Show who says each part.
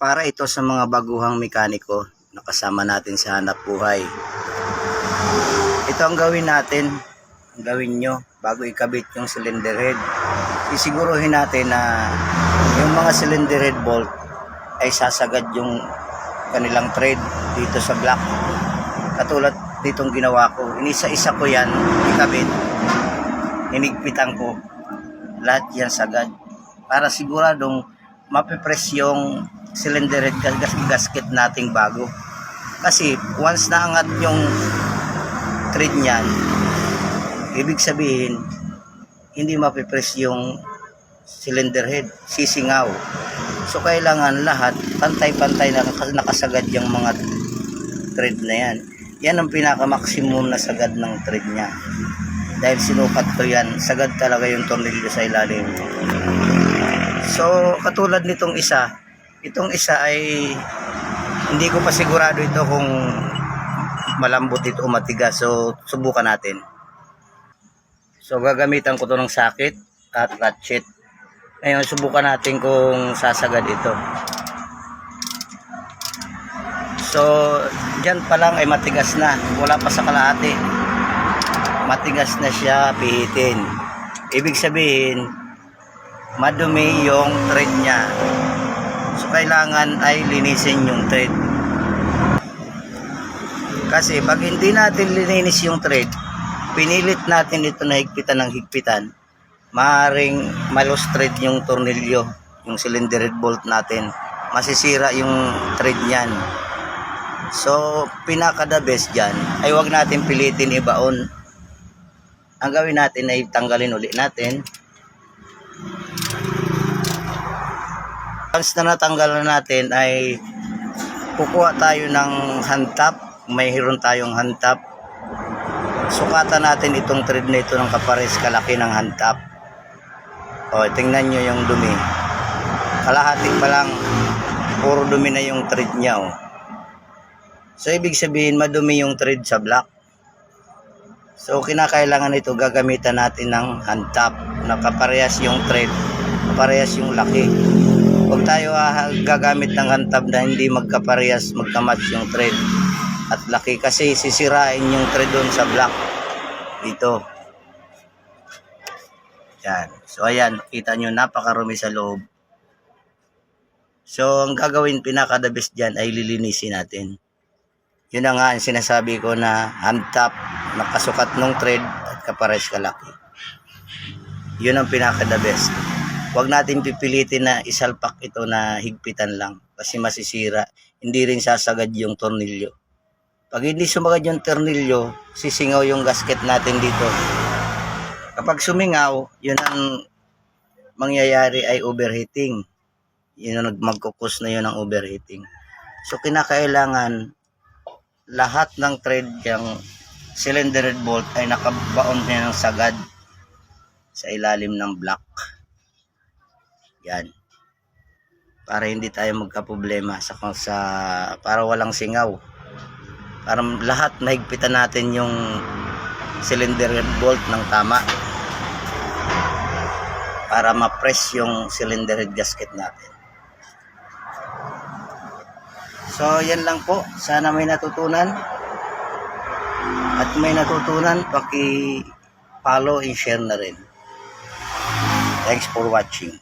Speaker 1: Para ito sa mga baguhang mekaniko na kasama natin sa hanap buhay. Ito ang gawin natin, ang gawin nyo bago ikabit yung cylinder head. Sisiguruhin natin na yung mga cylinder head bolt ay sasagad yung kanilang thread dito sa block. Katulad ditong ginawa ko, inisa-isa ko yan, ikabit, hinigpitan ko, lahat yan sagad. Para siguradong mapipress yung cylinder head gasket nating bago. Kasi once naangat yung thread niyan, ibig sabihin hindi mapipress yung cylinder head, sisingaw. So kailangan lahat pantay-pantay na nakasagad yung mga thread na yan. Yan ang pinaka-maximum na sagad ng thread niya. Dahil sinukat ko yan, sagad talaga yung tornilyo sa ilalim. So katulad nitong isa, itong isa ay hindi ko pa sigurado ito kung malambot ito o matigas. So subukan natin. So gagamitan ko to ng sakit at ratchet. Ngayon subukan natin kung sasagad ito. So dyan pa lang ay matigas na, wala pa sa kalahati. Matigas na siya, pihitin. Ibig sabihin madumi yung thread niya. So kailangan ay linisin yung thread. Kasi pag hindi natin lininis yung thread, pinilit natin ito na higpitan ng higpitan, maaaring malus thread yung tornilyo, yung cylinder head bolt natin, masisira yung thread niyan. So pinaka the best dyan ay wag natin pilitin ibaon. Ang gawin natin ay tanggalin uli natin. Once na natanggal na natin ay kukuha tayo ng hand tap. Mayroon tayong hand tap. Sukatan natin itong thread na ito ng kapares kalaki ng hand tap. O, tingnan nyo yung dumi. Kalahati pa lang, puro dumi na yung thread niya. O. So ibig sabihin madumi yung thread sa block. So kinakailangan ito gagamitan natin ng hand tap na kaparehas yung thread, kaparehas yung laki. Huwag tayo gagamit ng hand tap na hindi magkaparehas, magkamatch yung thread at laki, kasi sisirain yung thread doon sa block dito. Yan. So ayan, kita nyo napakarumi sa loob. So ang gagawin pinaka the best dyan ay lilinisin natin. Yun na nga ang sinasabi ko na hand tap, nakasukat ng thread at kapares kalaki. Yun ang pinaka the best. Huwag natin pipilitin na isalpak ito na higpitan lang kasi masisira. Hindi rin sasagad yung tornilyo. Pag hindi sumagad yung tornilyo, sisingaw yung gasket natin dito. Kapag sumingaw, yun ang mangyayari ay overheating. Yun ang magkukos na yun ang overheating. So kinakailangan lahat ng thread yung cylinder head bolt ay nakabaon niya ng sagad sa ilalim ng block. Yan. Para hindi tayo magka-problema para walang singaw. Para lahat nahigpitan natin yung cylinder head bolt ng tama. Para ma-press yung cylinder head gasket natin. So yan lang po. Sana may natutunan. At may natutunan, paki-follow and share na rin. Thanks for watching.